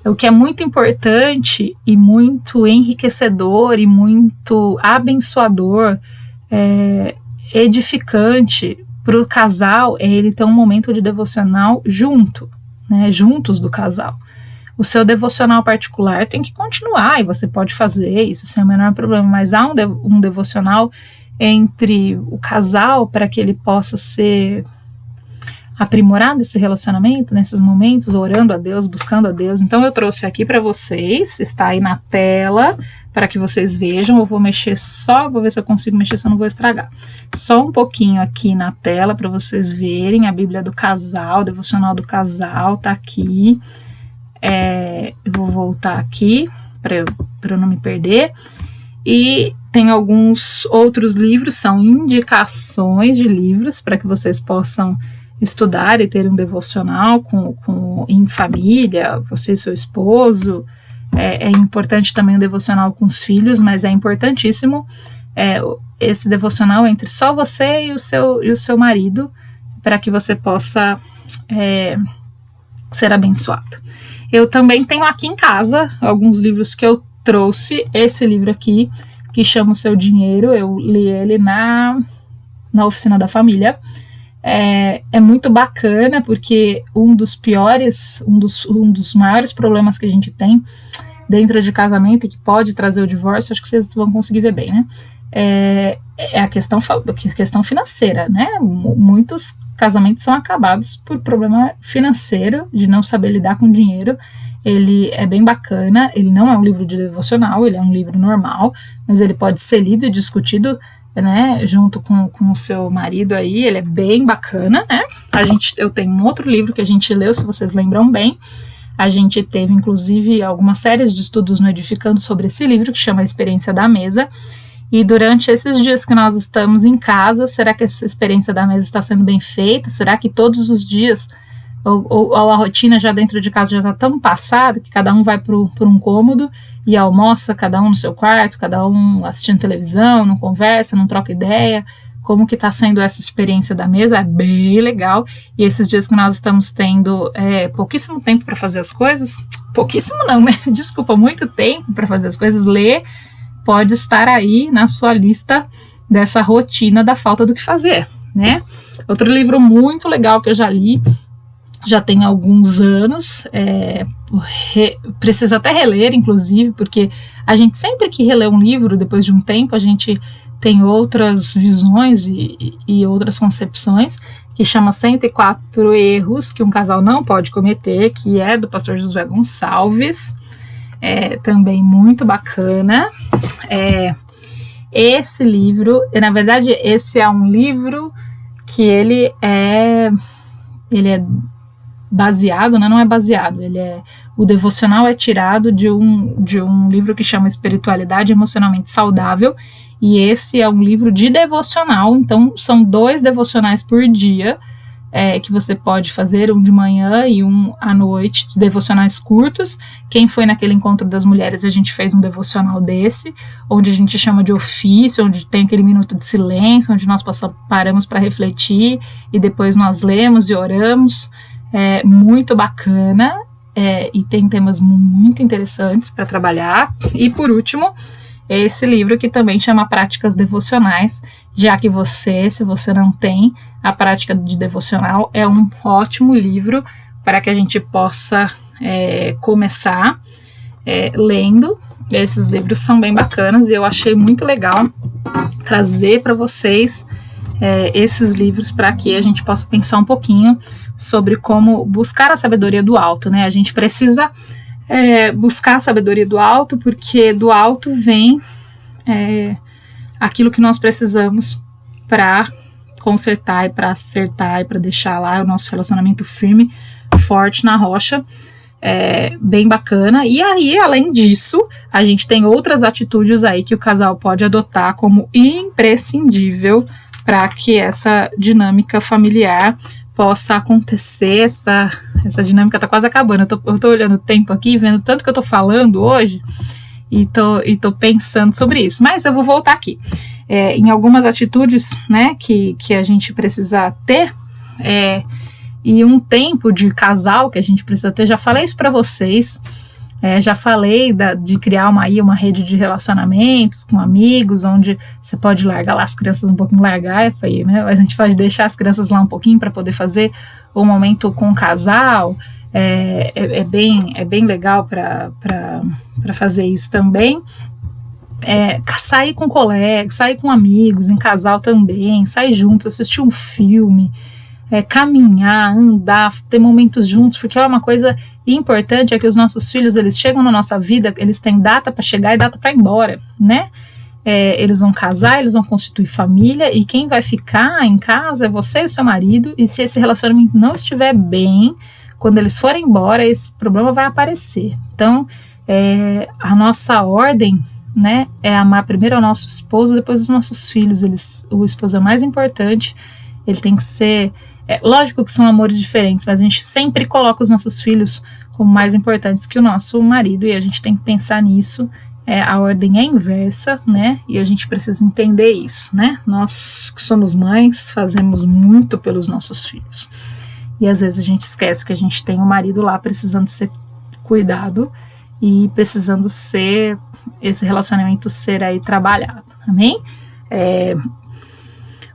[SPEAKER 1] o que é muito importante e muito enriquecedor e muito abençoador, edificante para o casal, é ele ter um momento de devocional juntos do casal. O seu devocional particular tem que continuar e você pode fazer isso sem o menor problema, mas há um devocional entre o casal para que ele possa ser aprimorado esse relacionamento nesses momentos, orando a Deus, buscando a Deus. Então eu trouxe aqui para vocês, está aí na tela para que vocês vejam. Eu vou mexer vou ver se eu consigo mexer, se eu não vou estragar. Só um pouquinho aqui na tela para vocês verem a Bíblia do casal, o devocional do casal tá aqui. Eu vou voltar aqui para eu não me perder. E tem alguns outros livros, são indicações de livros para que vocês possam estudar e ter um devocional em família, você e seu esposo. É importante também o devocional com os filhos, mas é importantíssimo esse devocional entre só você e o seu marido, para que você possa ser abençoado. Eu também tenho aqui em casa alguns livros que eu trouxe. Esse livro aqui, que chama O Seu Dinheiro, eu li ele na oficina da família. É muito bacana, porque um dos maiores problemas que a gente tem dentro de casamento e que pode trazer o divórcio, acho que vocês vão conseguir ver bem, né? É a questão financeira, né? Muitos casamentos são acabados por problema financeiro, de não saber lidar com dinheiro. Ele é bem bacana, ele não é um livro de devocional, ele é um livro normal, mas ele pode ser lido e discutido, né, junto com o seu marido aí. Ele é bem bacana, né? Eu tenho um outro livro que a gente leu, se vocês lembram bem. A gente teve, inclusive, algumas séries de estudos no Edificando sobre esse livro, que chama A Experiência da Mesa. E durante esses dias que nós estamos em casa, será que essa experiência da mesa está sendo bem feita? Será que todos os dias, ou a rotina já dentro de casa já está tão passada, que cada um vai por um cômodo e almoça, cada um no seu quarto, cada um assistindo televisão, não conversa, não troca ideia? Como que está sendo essa experiência da mesa? É bem legal. E esses dias que nós estamos tendo pouquíssimo tempo para fazer as coisas, pouquíssimo não, né? Desculpa, muito tempo para fazer as coisas, ler pode estar aí na sua lista dessa rotina da falta do que fazer, né? Outro livro muito legal que eu já li, já tem alguns anos, preciso até reler, inclusive, porque a gente sempre que relê um livro, depois de um tempo, a gente tem outras visões e outras concepções, que chama 104 Erros que um Casal Não Pode Cometer, que é do pastor Josué Gonçalves. Também muito bacana. Esse livro, na verdade, esse é um livro que ele é baseado, né? Não é baseado, o devocional é tirado de um livro que chama Espiritualidade Emocionalmente Saudável, e esse é um livro de devocional. Então são 2 devocionais por dia, que você pode fazer, um de manhã e um à noite, devocionais curtos. Quem foi naquele encontro das mulheres, a gente fez um devocional desse, onde a gente chama de ofício, onde tem aquele minuto de silêncio, onde nós paramos para refletir e depois nós lemos e oramos. Muito bacana, e tem temas muito interessantes para trabalhar. E por último, é esse livro que também chama Práticas Devocionais, já que se você não tem a prática de devocional, é um ótimo livro para que a gente possa começar lendo. Esses livros são bem bacanas e eu achei muito legal trazer para vocês esses livros para que a gente possa pensar um pouquinho sobre como buscar a sabedoria do alto, né? A gente precisa buscar a sabedoria do alto, porque do alto vem aquilo que nós precisamos para consertar e para acertar e para deixar lá o nosso relacionamento firme, forte na rocha. Bem bacana. E aí, além disso, a gente tem outras atitudes aí que o casal pode adotar como imprescindível para que essa dinâmica familiar possa acontecer. Essa dinâmica tá quase acabando. Eu tô olhando o tempo aqui, vendo tanto que eu tô falando hoje e tô pensando sobre isso. Mas eu vou voltar aqui. Em algumas atitudes, né, que a gente precisa ter, e um tempo de casal que a gente precisa ter. Já falei isso para vocês, já falei de criar uma rede de relacionamentos com amigos, onde você pode largar lá as crianças um pouquinho, né? A gente pode deixar as crianças lá um pouquinho para poder fazer um momento com o casal. É bem legal para fazer isso também. Sair com colegas, sair com amigos, em casal também, sair juntos, assistir um filme, caminhar, andar, ter momentos juntos, porque é uma coisa importante, é que os nossos filhos, eles chegam na nossa vida, eles têm data para chegar e data para ir embora, né? Eles vão casar, eles vão constituir família, e quem vai ficar em casa é você e o seu marido, e se esse relacionamento não estiver bem, quando eles forem embora, esse problema vai aparecer. Então, a nossa ordem, né, é amar primeiro ao nosso esposo, depois os nossos filhos. O esposo é o mais importante, ele tem que ser... lógico que são amores diferentes, mas a gente sempre coloca os nossos filhos como mais importantes que o nosso marido, e a gente tem que pensar nisso. A ordem é inversa, né? E a gente precisa entender isso, né? Nós que somos mães fazemos muito pelos nossos filhos, e às vezes a gente esquece que a gente tem um marido lá precisando ser cuidado e precisando ser esse relacionamento ser aí trabalhado, amém?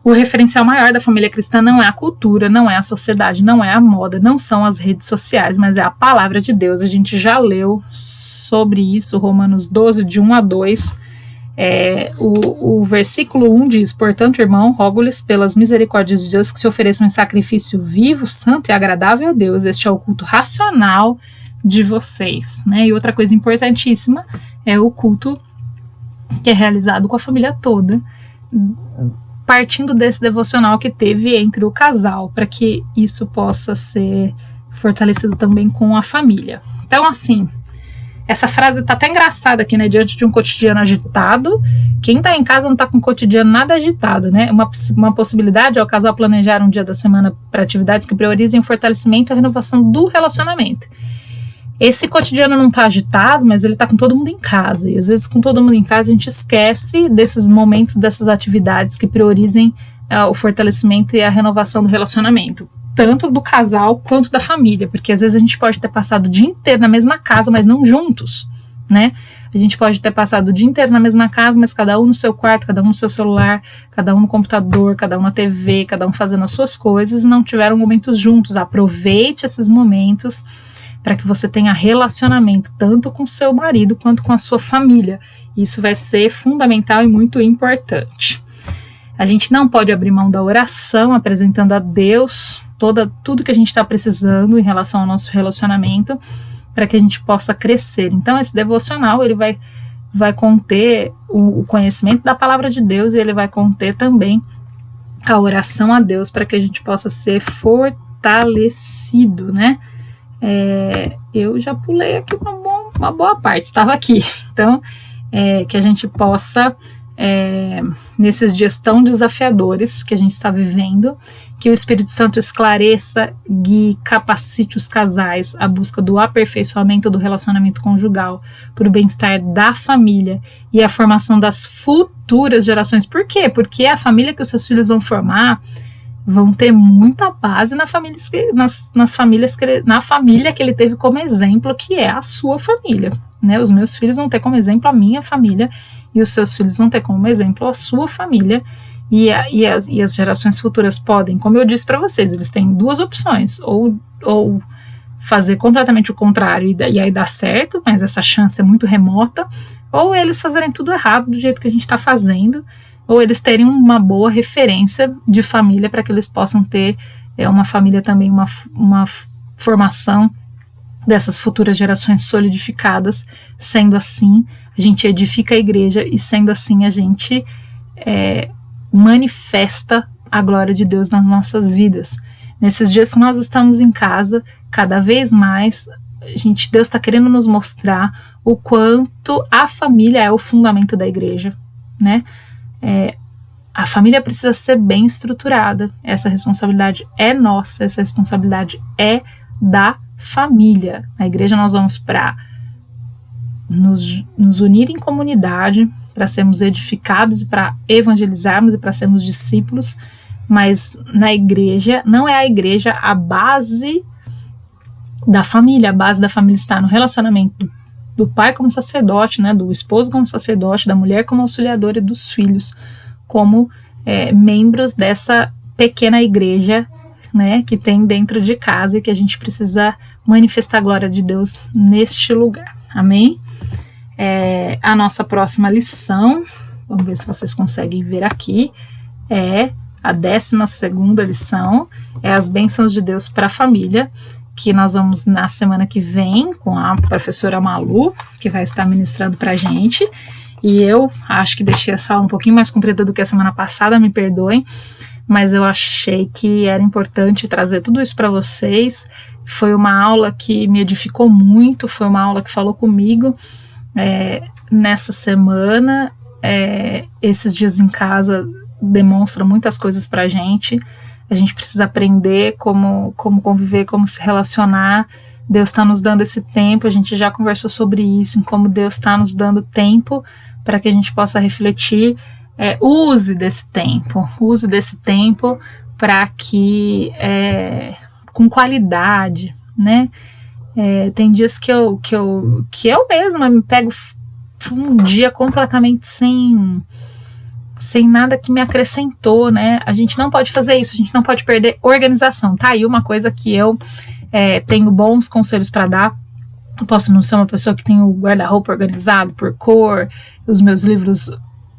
[SPEAKER 1] O referencial maior da família cristã não é a cultura, não é a sociedade, não é a moda, não são as redes sociais, mas é a palavra de Deus. A gente já leu sobre isso, Romanos 12, de 1 a 2. O versículo 1 diz: portanto, irmão, rogo-lhes pelas misericórdias de Deus que se ofereçam em sacrifício vivo, santo e agradável a Deus. Este é o culto racional de vocês, né? E outra coisa importantíssima é o culto que é realizado com a família toda, partindo desse devocional que teve entre o casal, para que isso possa ser fortalecido também com a família. Então, assim, essa frase tá até engraçada aqui, né? Diante de um cotidiano agitado, quem tá em casa não tá com o cotidiano nada agitado, né? Uma possibilidade é o casal planejar um dia da semana para atividades que priorizem o fortalecimento e a renovação do relacionamento. Esse cotidiano não tá agitado, mas ele tá com todo mundo em casa. E às vezes com todo mundo em casa a gente esquece desses momentos, dessas atividades que priorizem o fortalecimento e a renovação do relacionamento. Tanto do casal quanto da família. Porque às vezes a gente pode ter passado o dia inteiro na mesma casa, mas não juntos, né? A gente pode ter passado o dia inteiro na mesma casa, mas cada um no seu quarto, cada um no seu celular, cada um no computador, cada um na TV, cada um fazendo as suas coisas e não tiveram momentos juntos. Aproveite esses momentos para que você tenha relacionamento tanto com seu marido quanto com a sua família. Isso vai ser fundamental e muito importante. A gente não pode abrir mão da oração, apresentando a Deus tudo que a gente está precisando em relação ao nosso relacionamento, para que a gente possa crescer. Então, esse devocional ele vai conter o conhecimento da palavra de Deus, e ele vai conter também a oração a Deus, para que a gente possa ser fortalecido, né? Eu já pulei aqui uma boa parte, estava aqui. Então, que a gente possa, nesses dias tão desafiadores que a gente está vivendo, que o Espírito Santo esclareça, guie, capacite os casais à busca do aperfeiçoamento do relacionamento conjugal, para o bem-estar da família e a formação das futuras gerações. Por quê? Porque a família que os seus filhos vão formar vão ter muita base na família que ele teve como exemplo, que é a sua família, né? Os meus filhos vão ter como exemplo a minha família, e os seus filhos vão ter como exemplo a sua família, e as gerações futuras podem, como eu disse para vocês, eles têm duas opções, ou fazer completamente o contrário e aí dar certo, mas essa chance é muito remota, ou eles fazerem tudo errado do jeito que a gente está fazendo, ou eles terem uma boa referência de família para que eles possam ter uma família também, uma formação dessas futuras gerações solidificadas. Sendo assim, a gente edifica a igreja e sendo assim a gente manifesta a glória de Deus nas nossas vidas. Nesses dias que nós estamos em casa, cada vez mais, Deus está querendo nos mostrar o quanto a família é o fundamento da igreja, né? A família precisa ser bem estruturada, essa responsabilidade é nossa, essa responsabilidade é da família. Na igreja nós vamos para nos unir em comunidade, para sermos edificados e para evangelizarmos e para sermos discípulos, mas na igreja, não é a igreja a base da família. A base da família está no relacionamento do pai como sacerdote, né, do esposo como sacerdote, da mulher como auxiliadora e dos filhos como membros dessa pequena igreja, né, que tem dentro de casa e que a gente precisa manifestar a glória de Deus neste lugar. Amém? A nossa próxima lição, vamos ver se vocês conseguem ver aqui, é a 12ª lição, é as bênçãos de Deus para a família, que nós vamos na semana que vem com a professora Malu, que vai estar ministrando para a gente. E eu acho que deixei essa aula um pouquinho mais comprida do que a semana passada, me perdoem, mas eu achei que era importante trazer tudo isso para vocês. Foi uma aula que me edificou muito, foi uma aula que falou comigo nessa semana. Esses dias em casa demonstram muitas coisas para a gente precisa aprender como conviver, como se relacionar. Deus está nos dando esse tempo, a gente já conversou sobre isso, em como Deus está nos dando tempo para que a gente possa refletir. Use desse tempo para que, com qualidade, né? Tem dias que eu mesma me pego um dia completamente sem nada que me acrescentou, né? A gente não pode fazer isso, a gente não pode perder organização. Tá aí uma coisa que eu tenho bons conselhos para dar. Eu posso não ser uma pessoa que tem o guarda-roupa organizado por cor, os meus livros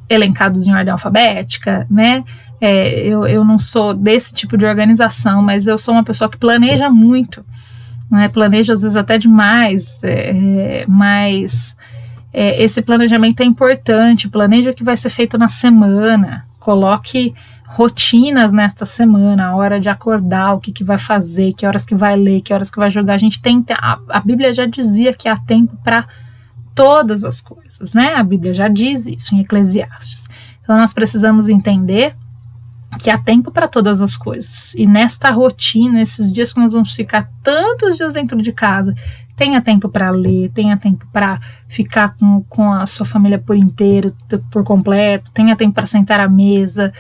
[SPEAKER 1] elencados em ordem alfabética, né? Eu não sou desse tipo de organização, mas eu sou uma pessoa que planeja muito, né? Planeja às vezes até demais, mas esse planejamento é importante. Planeja o que vai ser feito na semana, coloque rotinas nesta semana, a hora de acordar, o que vai fazer, que horas que vai ler, que horas que vai jogar. A Bíblia já dizia que há tempo para todas as coisas, né? A Bíblia já diz isso em Eclesiastes. Então nós precisamos entender que há tempo para todas as coisas. E nesta rotina, esses dias que nós vamos ficar tantos dias dentro de casa, tenha tempo para ler, tenha tempo para ficar com a sua família por inteiro, por completo, tenha tempo para sentar à mesa.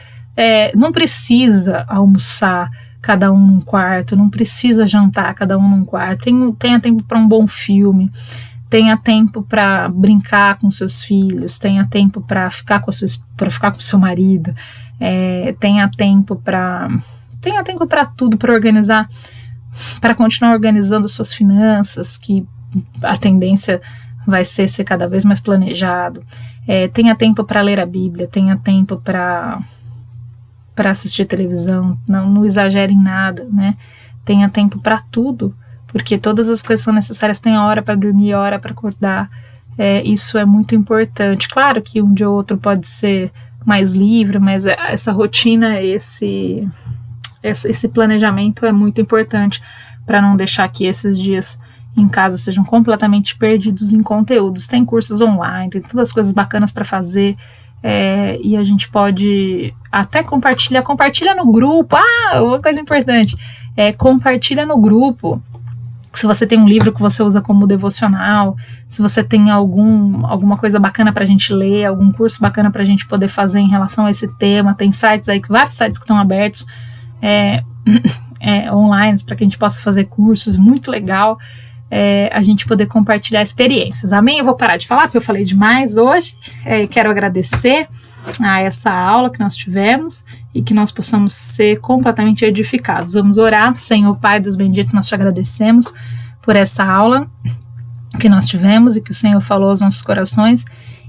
[SPEAKER 1] Não precisa almoçar cada um num quarto, não precisa jantar cada um num quarto. Tenha tempo para um bom filme, tenha tempo para brincar com seus filhos, tenha tempo para ficar com o seu marido, tenha tempo para tudo, para organizar, para continuar organizando suas finanças, que a tendência vai ser cada vez mais planejado. Tenha tempo para ler a Bíblia, tenha tempo para assistir televisão, não exagere em nada, né? Tenha tempo para tudo, porque todas as coisas são necessárias. Tem hora para dormir, hora para acordar. Isso é muito importante. Claro que um dia ou outro pode ser mais livre, mas essa rotina, esse planejamento é muito importante para não deixar que esses dias em casa sejam completamente perdidos em conteúdos. Tem cursos online, tem tantas coisas bacanas para fazer. E a gente pode até compartilha no grupo. Uma coisa importante, compartilha no grupo. Se você tem um livro que você usa como devocional, se você tem alguma coisa bacana pra gente ler, algum curso bacana pra gente poder fazer em relação a esse tema, tem sites aí, vários sites que estão abertos online para que a gente possa fazer cursos, muito legal. a gente poder compartilhar experiências. Amém? Eu vou parar de falar, porque eu falei demais hoje. Quero agradecer a essa aula que nós tivemos e que nós possamos ser completamente edificados. Vamos orar. Senhor Pai Deus bendito, nós te agradecemos por essa aula que nós tivemos e que o Senhor falou aos nossos corações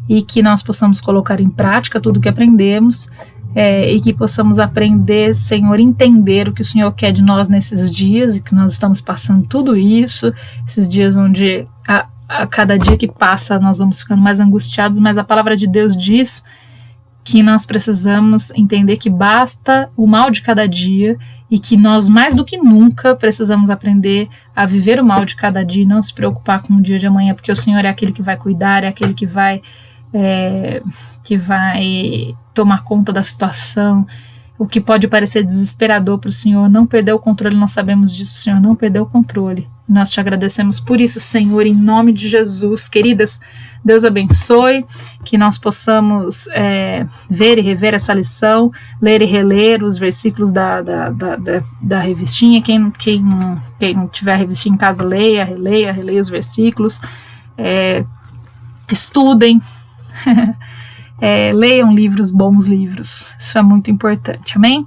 [SPEAKER 1] e que nós possamos colocar em prática tudo o que aprendemos. E que possamos aprender, Senhor, entender o que o Senhor quer de nós nesses dias e que nós estamos passando tudo isso, esses dias onde a cada dia que passa nós vamos ficando mais angustiados, mas a palavra de Deus diz que nós precisamos entender que basta o mal de cada dia e que nós mais do que nunca precisamos aprender a viver o mal de cada dia e não se preocupar com o dia de amanhã, porque o Senhor é aquele que vai cuidar, é aquele que vai tomar conta da situação. O que pode parecer desesperador para o Senhor não perder o controle, nós sabemos disso, o Senhor não perdeu o controle. Nós te agradecemos por isso, Senhor, em nome de Jesus. Queridas, Deus abençoe, que nós possamos ver e rever essa lição, ler e reler os versículos da revistinha. Quem tiver a revistinha em casa, releia os versículos, estudem, leiam bons livros, isso é muito importante, amém?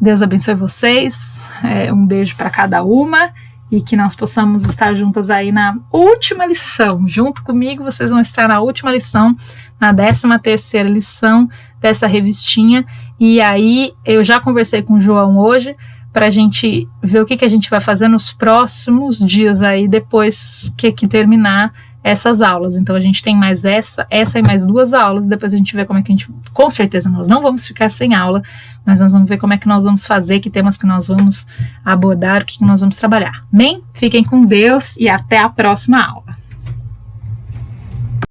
[SPEAKER 1] Deus abençoe vocês, um beijo para cada uma e que nós possamos estar juntas aí na última lição, junto comigo vocês vão estar na última lição, na 13ª lição dessa revistinha, e aí eu já conversei com o João hoje para a gente ver o que a gente vai fazer nos próximos dias aí, depois que terminar essas aulas. Então a gente tem mais essa e mais 2 aulas, depois a gente vê como é que a gente, com certeza nós não vamos ficar sem aula, mas nós vamos ver como é que nós vamos fazer, que temas que nós vamos abordar, o que nós vamos trabalhar. Amém? Fiquem com Deus e até a próxima aula.